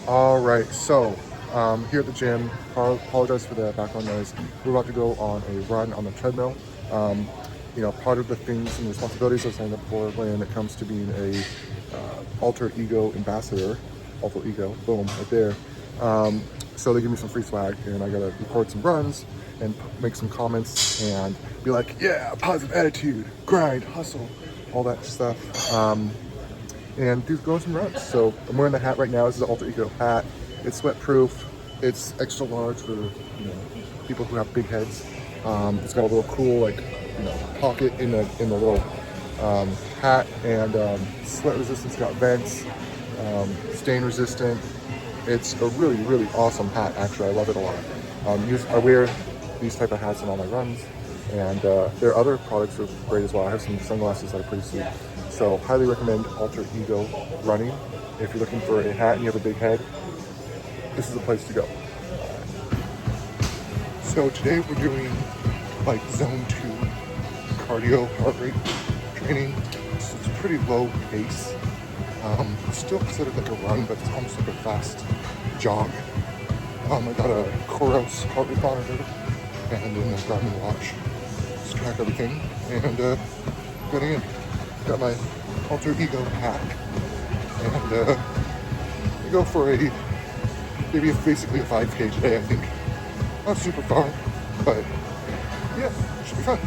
All right, so here at the gym, apologize for the background noise. We're about to go on a run on the treadmill. Um, part of the things and responsibilities I signed up for when it comes to being a alter ego ambassador, alter ego, boom, right there. So they give me some free swag, and I gotta record some runs and make some comments and be like, yeah, positive attitude, grind, hustle, all that stuff. And do go on some runs. So I'm wearing the hat right now. This is an Alter Ego hat. It's sweat proof. It's extra large for people who have big heads. It's got a little cool pocket in the little hat, and sweat resistance. Got vents, stain resistant. It's a really awesome hat. Actually, I love it a lot. I wear these type of hats in all my runs, and their other products are great as well. I have some sunglasses that are pretty sweet. So highly recommend Alter Ego running. If you're looking for a hat and you have a big head, this is the place to go. So today we're doing like zone 2 cardio heart rate training. So it's pretty low pace. It's still considered like a run, but it's almost like a fast jog. I got a Coros heart rate monitor and then a Garmin watch to track everything. And getting in. Got my Alter Ego hat, and I go for basically a 5K today. I think not super far, but yeah, it should be fun.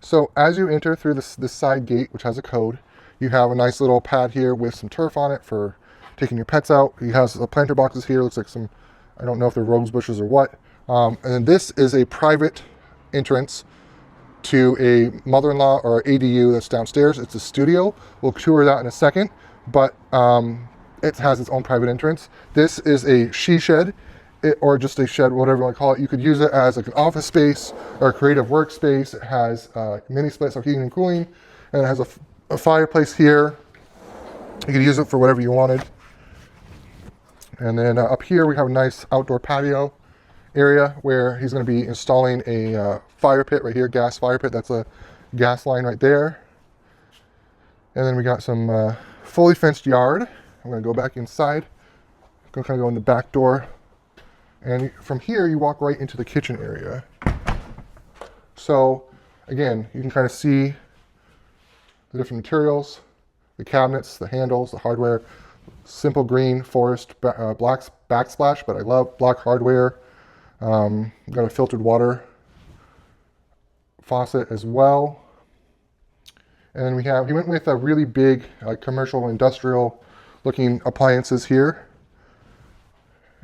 So as you enter through this side gate, which has a code, you have a nice little pad here with some turf on it for taking your pets out. He has planter boxes here. Looks like some, I don't know if they're rose bushes or what. And then this is a private entrance to a mother-in-law or ADU that's downstairs. It's a studio. We'll tour that in a second, but it has its own private entrance. This is a she shed, or just a shed, whatever you want to call it. You could use it as like an office space or a creative workspace. It has mini splits of heating and cooling, and it has a fireplace here. You could use it for whatever you wanted. And then up here we have a nice outdoor patio area where he's going to be installing a fire pit right here, gas fire pit. That's a gas line right there. And then we got some fully fenced yard. I'm going to go back inside. I'm going to kind of go in the back door. And from here, you walk right into the kitchen area. So again, you can kind of see the different materials, the cabinets, the handles, the hardware. Simple green forest black backsplash, but I love black hardware. Got a filtered water faucet as well. And then he went with a really big commercial industrial looking appliances here.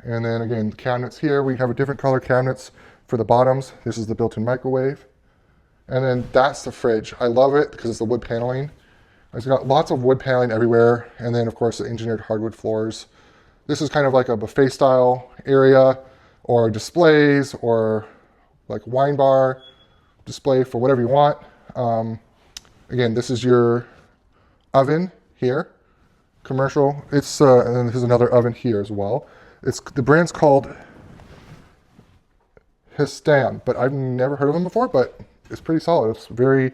And then again, the cabinets here, we have a different color cabinets for the bottoms. This is the built-in microwave. And then that's the fridge. I love it because it's the wood paneling. It's got lots of wood paneling everywhere. And then of course the engineered hardwood floors. This is kind of like a buffet style area, or displays, or like wine bar display for whatever you want. Again, this is your oven here, commercial. It's and then there's another oven here as well. The brand's called Histan, but I've never heard of them before, but it's pretty solid. It's very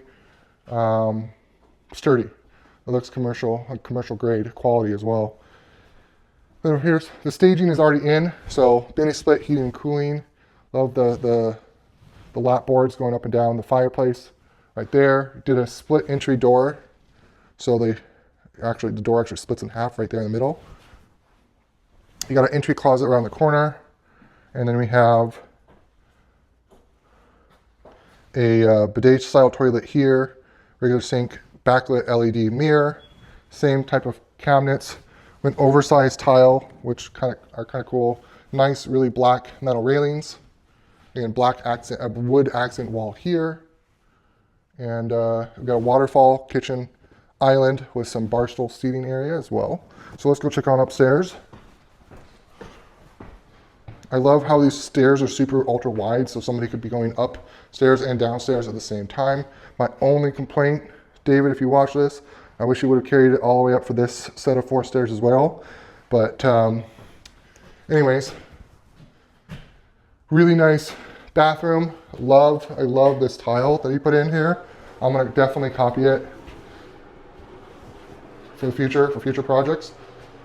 sturdy. It looks commercial, like commercial grade quality as well. Then here's the staging is already in, so mini split heating and cooling. Love the lap boards going up and down. The fireplace right there. Did a split entry door, so the door actually splits in half right there in the middle. You got an entry closet around the corner, and then we have a bidet style toilet here, regular sink, backlit LED mirror, same type of cabinets with oversized tile, which are kind of cool. Nice, really black metal railings, and black accent, a wood accent wall here, and we've got a waterfall kitchen island with some bar stool seating area as well. So let's go check on upstairs. I love how these stairs are super ultra wide, so somebody could be going upstairs and downstairs at the same time. My only complaint, David, if you watch this, I wish you would have carried it all the way up for this set of 4 stairs as well. But Anyways, really nice bathroom. I love this tile that he put in here. I'm gonna definitely copy it for future projects.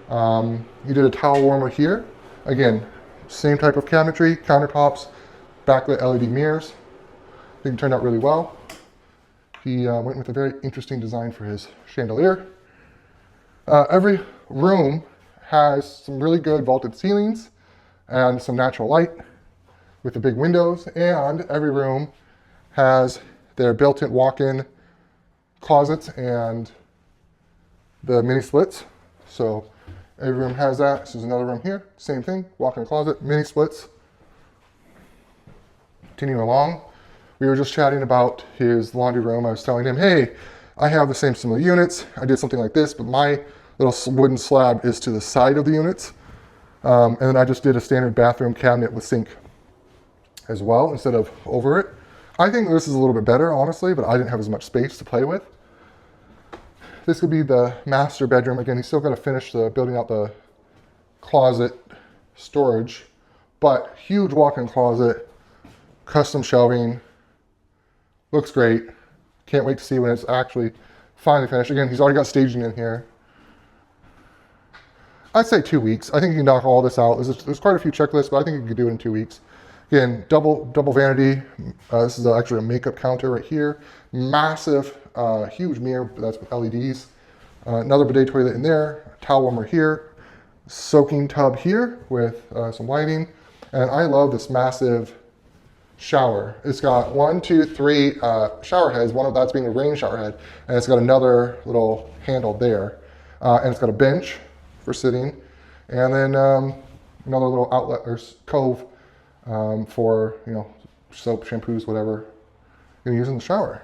He did a towel warmer here. Again, same type of cabinetry, countertops, backlit LED mirrors. I think it turned out really well. He went with a very interesting design for his chandelier. Every room has some really good vaulted ceilings and some natural light with the big windows, and every room has their built-in walk-in closets and the mini splits. So every room has that. This is another room here, same thing, walk-in closet, mini splits. Continuing along, we were just chatting about his laundry room. I was telling him, hey, I have the same similar units. I did something like this, but my little wooden slab is to the side of the units. And then I just did a standard bathroom cabinet with sink as well, instead of over it. I think this is a little bit better, honestly, but I didn't have as much space to play with. This could be the master bedroom. Again, he's still got to finish building out the closet storage, but huge walk-in closet, custom shelving, looks great. Can't wait to see when it's actually finally finished. Again, he's already got staging in here. I'd say 2 weeks. I think you can knock all this out. There's quite a few checklists, but I think you could do it in 2 weeks. Again, double vanity. This is actually a makeup counter right here. Massive, huge mirror, that's with LEDs. Another bidet toilet in there, towel warmer here, soaking tub here with some lighting. And I love this massive shower. It's got 1, 2, 3 shower heads. One of that's being a rain shower head. And it's got another little handle there. And it's got a bench for sitting. And then another little outlet or cove for, you know, soap, shampoos, whatever you're using in the shower.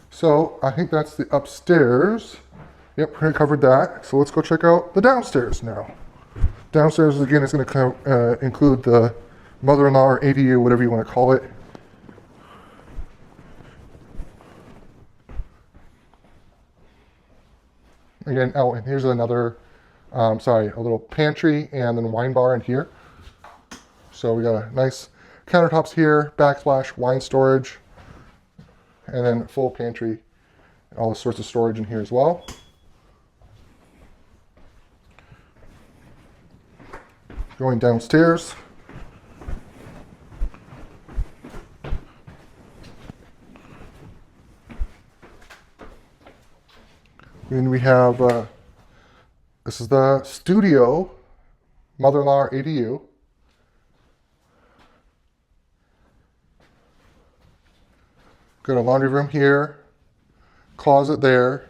So I think that's the upstairs. Yep, we covered that. So let's go check out the downstairs now. Downstairs, again, is going to include the mother-in-law or ADU, whatever you want to call it. Again, oh, and here's another, a little pantry and then wine bar in here. So we got a nice countertops here, backsplash, wine storage, and then full pantry, all the sorts of storage in here as well. Going downstairs. Then we have, this is the studio, mother-in-law ADU. Got a laundry room here, closet there.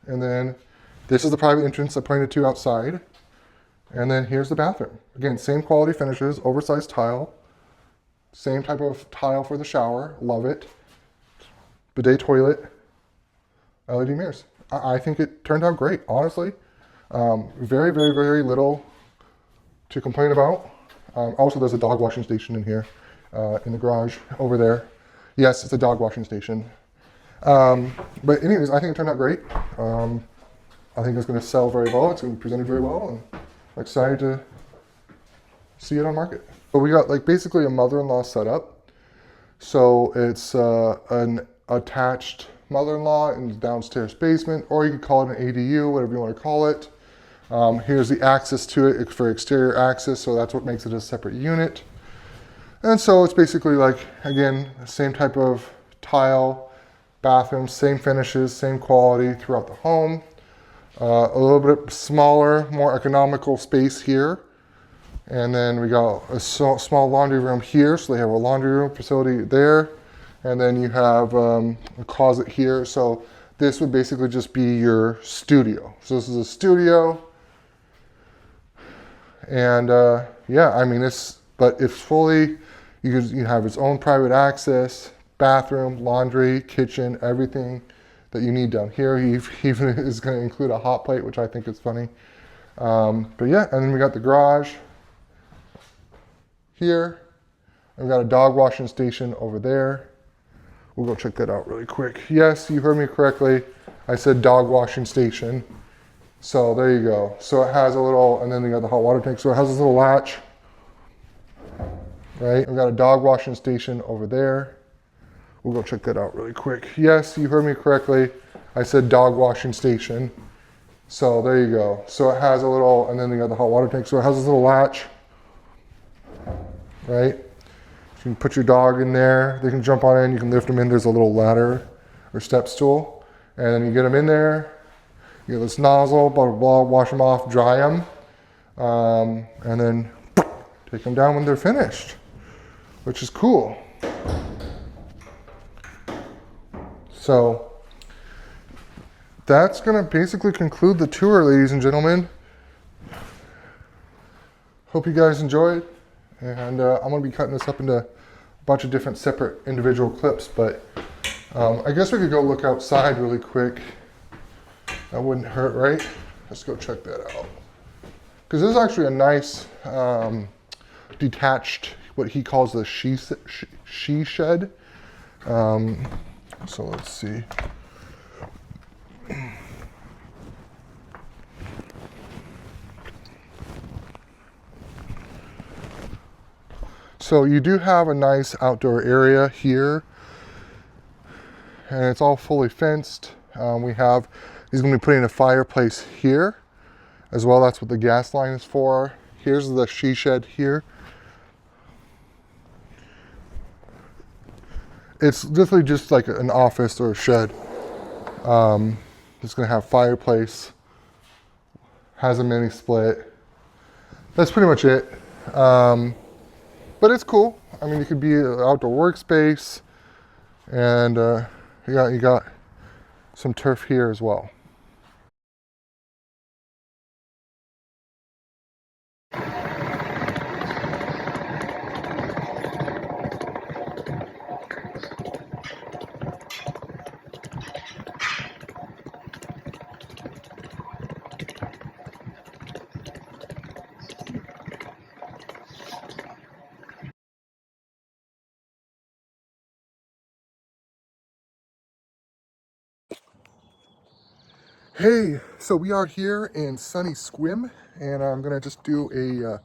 And then this is the private entrance I pointed to outside. And then here's the bathroom. Again, same quality finishes, oversized tile. Same type of tile for the shower, love it. Bidet toilet. LED mirrors. I think it turned out great, honestly. Very, very, very little to complain about. Also, there's a dog washing station in here, in the garage over there. Yes, it's a dog washing station. But anyways, I think it turned out great. I think it's going to sell very well. It's going to be presented very well, and I'm excited to see it on market. So we got like basically a mother-in-law setup. So it's an attached mother-in-law in the downstairs basement, or you could call it an ADU, whatever you want to call it. Here's the access to it for exterior access, so that's what makes it a separate unit. And so it's basically like, again, the same type of tile, bathroom, same finishes, same quality throughout the home. A little bit smaller, more economical space here. And then we got a small laundry room here, so they have a laundry room facility there. And then you have a closet here. So this would basically just be your studio. So this is a studio. And yeah, I mean, but it's fully, you have its own private access, bathroom, laundry, kitchen, everything that you need down here. He even is going to include a hot plate, which I think is funny. But yeah, and then we got the garage here. And we got a dog washing station over there. We'll go check that out really quick. Yes, you heard me correctly. I said dog washing station. So there you go. So it has a little, and then you got the hot water tank. So it has this little latch, right? We got a dog washing station over there. We'll go check that out really quick. Yes, you heard me correctly. I said dog washing station. So there you go. So it has a little, and then you got the hot water tank. So it has this little latch, right? You can put your dog in there. They can jump on in. You can lift them in. There's a little ladder or step stool. And then you get them in there. You get this nozzle, blah, blah, blah, wash them off, dry them. And then take them down when they're finished, which is cool. So that's going to basically conclude the tour, ladies and gentlemen. Hope you guys enjoyed. And I'm going to be cutting this up into a bunch of different separate individual clips. But I guess we could go look outside really quick. That wouldn't hurt, right? Let's go check that out. Because this is actually a nice detached, what he calls the she shed. So let's see. So you do have a nice outdoor area here, and it's all fully fenced. He's going to be putting a fireplace here as well. That's what the gas line is for. Here's the she shed here. It's literally just like an office or a shed. It's going to have fireplace, has a mini split. That's pretty much it. But it's cool. I mean, it could be an outdoor workspace, and you got some turf here as well. Hey, so we are here in sunny Squim, and I'm gonna just do a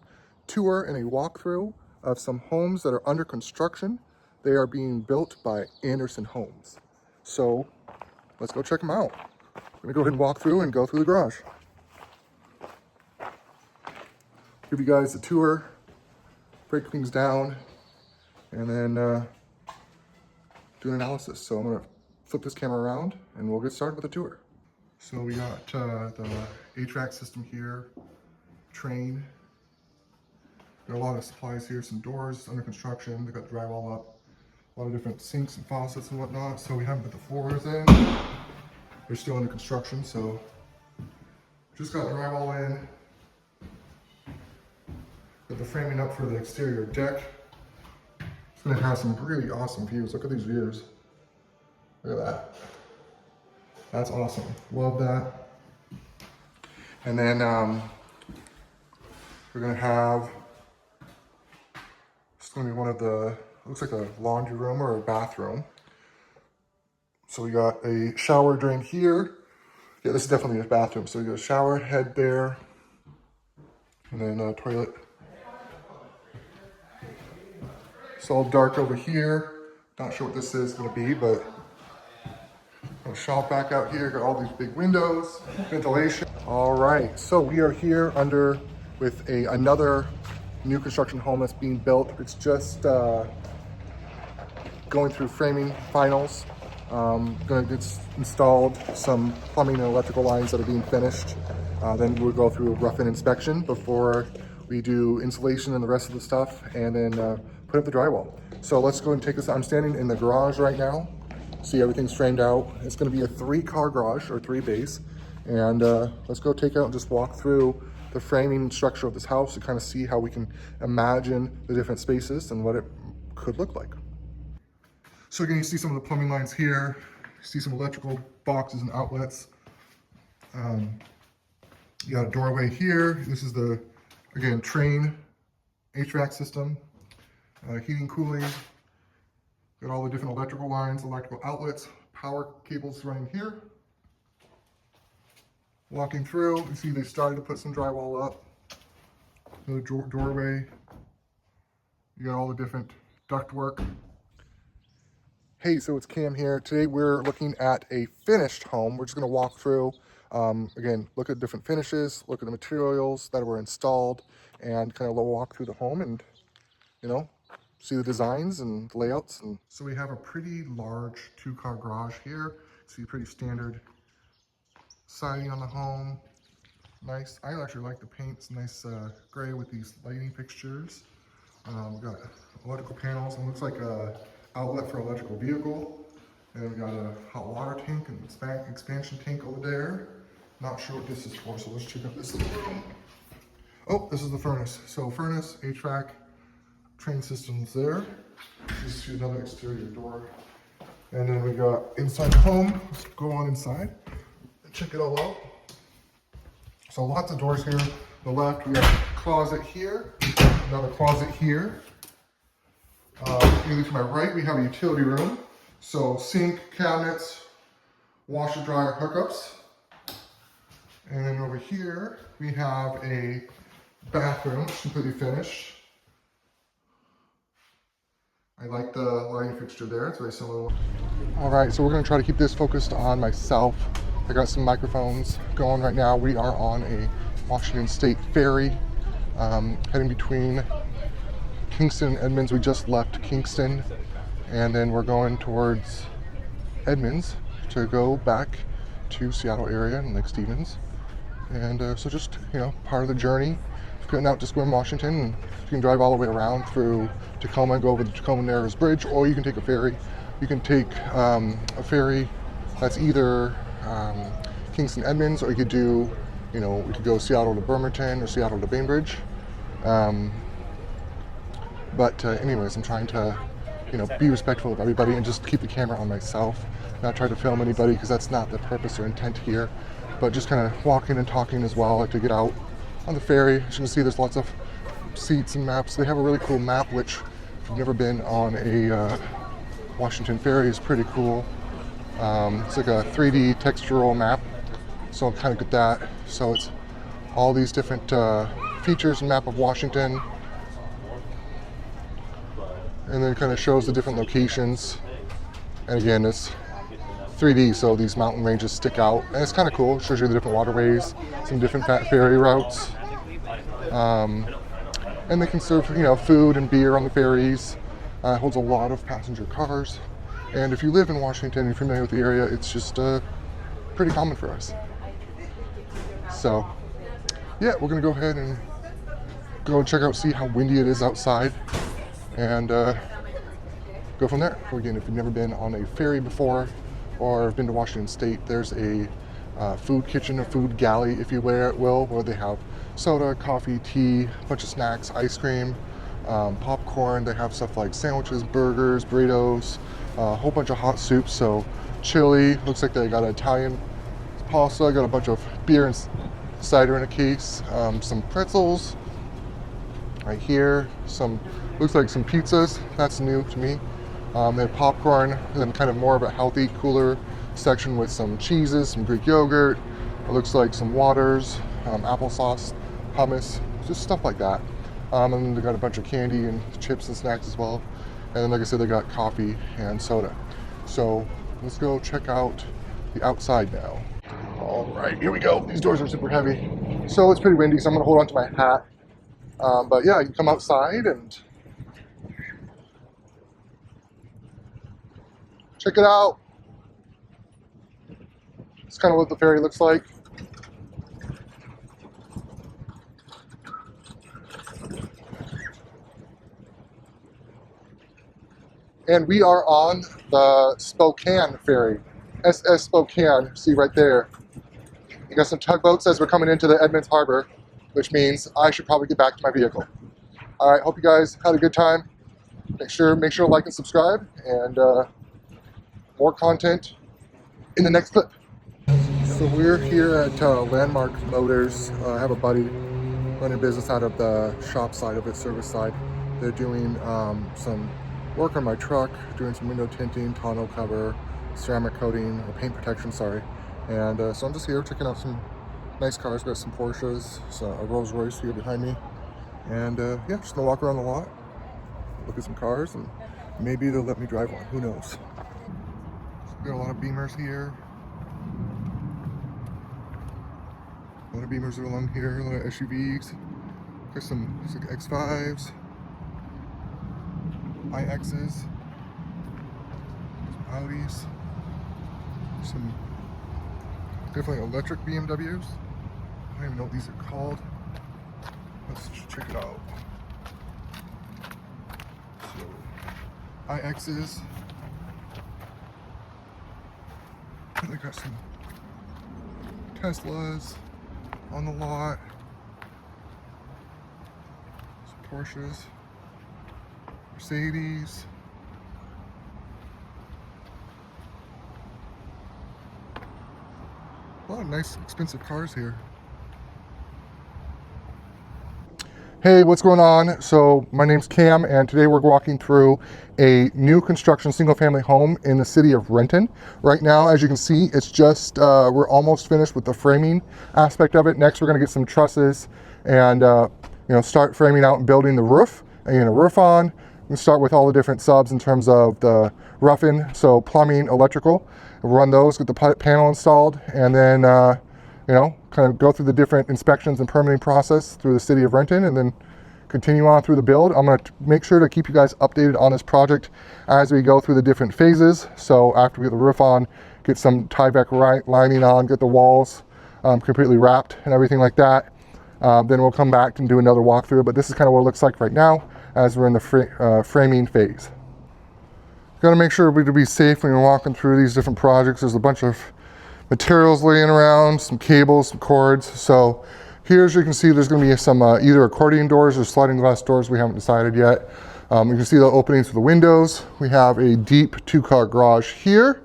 tour and a walkthrough of some homes that are under construction. They are being built by Anderson Homes. So let's go check them out. I'm gonna go ahead and walk through and go through the garage. Give you guys a tour, break things down, and then do an analysis. So I'm gonna flip this camera around and we'll get started with the tour. So we got the HVAC system here, train. Got a lot of supplies here, some doors under construction. They got drywall up, a lot of different sinks and faucets and whatnot. So we haven't put the floors in. They're still under construction, so just got drywall in. Got the framing up for the exterior deck. It's gonna have some really awesome views. Look at these views. Look at that. That's awesome. Love that. And then we're gonna have, it's gonna be one of the, looks like a laundry room or a bathroom. So we got a shower drain here. Yeah, this is definitely a bathroom. So we got a shower head there, and then a toilet. It's all dark over here. Not sure what this is gonna be, but I'll shop back out here, got all these big windows, ventilation. All right, so we are here with another new construction home that's being built. It's just going through framing finals. Gonna get installed some plumbing and electrical lines that are being finished. Then we'll go through a rough-in inspection before we do insulation and the rest of the stuff, and then put up the drywall. So let's go and take this. I'm standing in the garage right now. See, everything's framed out. It's going to be a 3-car garage or 3 bays, and let's go take out and just walk through the framing and structure of this house to kind of see how we can imagine the different spaces and what it could look like. So again, you see some of the plumbing lines here. You see some electrical boxes and outlets. You got a doorway here. This is the, again, train HVAC system, heating, cooling. Got all the different electrical lines, electrical outlets, power cables running here. Walking through, you see they started to put some drywall up. Another doorway. You got all the different ductwork. Hey, so it's Cam here. Today we're looking at a finished home. We're just going to walk through, again, look at different finishes, look at the materials that were installed, and kind of walk through the home and, you know, see the designs and layouts. And so we have a pretty large 2-car garage here. See pretty standard siding on the home. Nice. I actually like the paint. It's nice gray with these lighting fixtures. We've got electrical panels, and looks like a outlet for electrical vehicle. And we've got a hot water tank and expansion tank over there. Not sure what this is for, so let's check out this little room. Oh, this is the furnace. So furnace, HVAC, train systems there. Just see another exterior door. And then we got inside the home. Let's go on inside and check it all out. So lots of doors here. The left, we got a closet here, another closet here. Immediately to my right, we have a utility room. So sink, cabinets, washer, dryer, hookups. And then over here, we have a bathroom, completely finished. I like the lighting fixture there, it's very similar. All right, so we're gonna try to keep this focused on myself. I got some microphones going right now. We are on a Washington State ferry, heading between Kingston and Edmonds. We just left Kingston, and then we're going towards Edmonds to go back to Seattle area and Lake Stevens. And so just, you know, part of the journey, getting out to Squim, Washington, and you can drive all the way around through Tacoma, go over the Tacoma Narrows Bridge, or you can take a ferry. You can take a ferry that's either Kingston Edmonds, or you could do, you know, we could go Seattle to Bremerton or Seattle to Bainbridge. But anyways, I'm trying to, you know, be respectful of everybody and just keep the camera on myself, not try to film anybody, because that's not the purpose or intent here. But just kind of walking and talking as well. I like to get out on the ferry. As you can see, there's lots of seats and maps. They have a really cool map, which if you've never been on a Washington ferry, is pretty cool. It's like a 3D textural map, so I'll kind of get that. So it's all these different features and map of Washington, and then kind of shows the different locations. And again, it's 3D, so these mountain ranges stick out, and it's kind of cool. It shows you the different waterways, some different ferry routes, and they can serve, you know, food and beer on the ferries. It holds a lot of passenger cars, and if you live in Washington and you're familiar with the area, it's just pretty common for us. So yeah, we're gonna go ahead and go and check out, see how windy it is outside, and go from there. Again, if you've never been on a ferry before or been to Washington State, there's a food kitchen, a food galley, if you will, where they have soda, coffee, tea, a bunch of snacks, ice cream, popcorn. They have stuff like sandwiches, burgers, burritos, a whole bunch of hot soups. So chili, looks like they got an Italian pasta, got a bunch of beer and cider in a case, some pretzels right here, looks like some pizzas. That's new to me. They have popcorn, and then kind of more of a healthy, cooler section with some cheeses, some Greek yogurt. It looks like some waters, applesauce, hummus, just stuff like that. And then they got a bunch of candy and chips and snacks as well. And then, like I said, they got coffee and soda. So let's go check out the outside now. All right, here we go. These doors are super heavy. So it's pretty windy, so I'm gonna hold on to my hat. But yeah, you can come outside and check it out. It's kind of what the ferry looks like. And we are on the Spokane ferry, SS Spokane, see right there. You got some tugboats as we're coming into the Edmonds Harbor, which means I should probably get back to my vehicle. All right, hope you guys had a good time. Make sure to like and subscribe, and more content in the next clip. So we're here at Landmark Motors. I have a buddy running business out of the shop side of it, service side. They're doing some work on my truck, doing some window tinting, tonneau cover, ceramic coating, or paint protection, sorry. And so I'm just here checking out some nice cars. Got some Porsches, so a Rolls Royce here behind me. And yeah, just gonna walk around the lot, look at some cars, and maybe they'll let me drive one, who knows. Got a lot of Beamers here. A lot of Beamers are along here, a lot of SUVs. Got some X5s, iXs, some Audis, some definitely electric BMWs. I don't even know what these are called. Let's check it out. So, iXs. I got some Teslas on the lot. Some Porsches. Mercedes. A lot of nice, expensive cars here. Hey, what's going on? So my name's Cam, and today we're walking through a new construction single-family home in the city of Renton. Right now, as you can see, it's just, we're almost finished with the framing aspect of it. Next, we're gonna get some trusses and start framing out and building the roof. And you're gonna roof on. We start with all the different subs in terms of the rough-in, so plumbing, electrical. We'll run those, get the panel installed, and then kind of go through the different inspections and permitting process through the city of Renton, and then continue on through the build. I'm going to make sure to keep you guys updated on this project as we go through the different phases. So after we get the roof on, get some tie-back lining on, get the walls completely wrapped and everything like that, then we'll come back and do another walkthrough. But this is kind of what it looks like right now as we're in the framing phase. Got to make sure we to be safe when you're walking through these different projects. There's a bunch of materials laying around, some cables, some cords. So here, as you can see, there's going to be some either accordion doors or sliding glass doors. We haven't decided yet. You can see the openings for the windows. We have a deep 2-car garage here.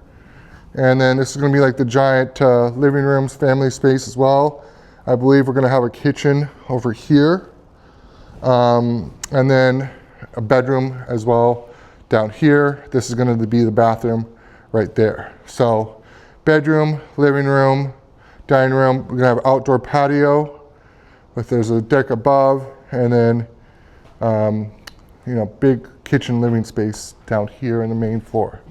And then this is going to be like the giant living rooms, family space as well. I believe we're going to have a kitchen over here. And then a bedroom as well down here. This is going to be the bathroom right there. So bedroom, living room, dining room. We're gonna have outdoor patio there's a deck above, and then big kitchen living space down here in the main floor.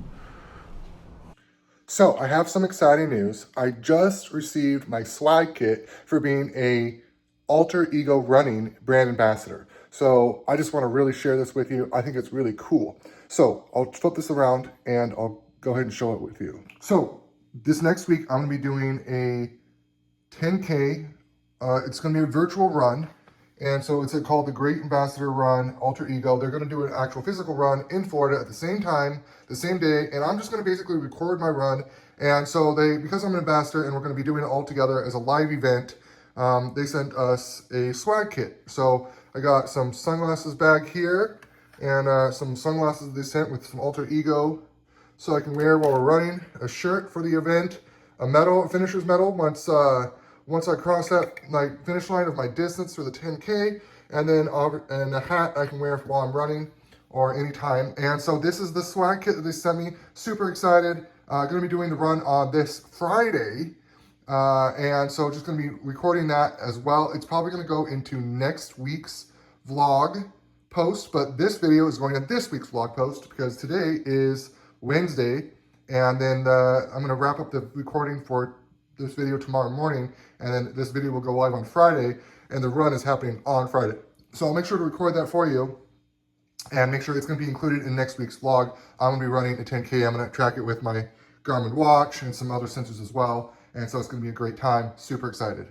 So I have some exciting news. I just received my swag kit for being a Alter Ego Running brand ambassador. So I just want to really share this with you. I think it's really cool. So I'll flip this around and I'll go ahead and show it with you. So this next week, I'm going to be doing a 10K. It's going to be a virtual run. And so it's called the Great Ambassador Run Alter Ego. They're going to do an actual physical run in Florida at the same time, the same day. And I'm just going to basically record my run. And so because I'm an ambassador and we're going to be doing it all together as a live event, they sent us a swag kit. So I got some sunglasses bag here and some sunglasses they sent with some Alter Ego so I can wear while we're running, a shirt for the event, a medal, a finisher's medal once I cross that finish line of my distance for the 10K, and then a hat I can wear while I'm running or anytime. And so this is the swag kit that they sent me. Super excited. Going to be doing the run on this Friday. And so just going to be recording that as well. It's probably going to go into next week's vlog post, but this video is going to this week's vlog post because today is Wednesday, and then I'm going to wrap up the recording for this video tomorrow morning, and then this video will go live on Friday, and the run is happening on Friday. So I'll make sure to record that for you and make sure it's going to be included in next week's vlog. I'm going to be running a 10K. I'm going to track it with my Garmin watch and some other sensors as well, and so it's going to be a great time. Super excited.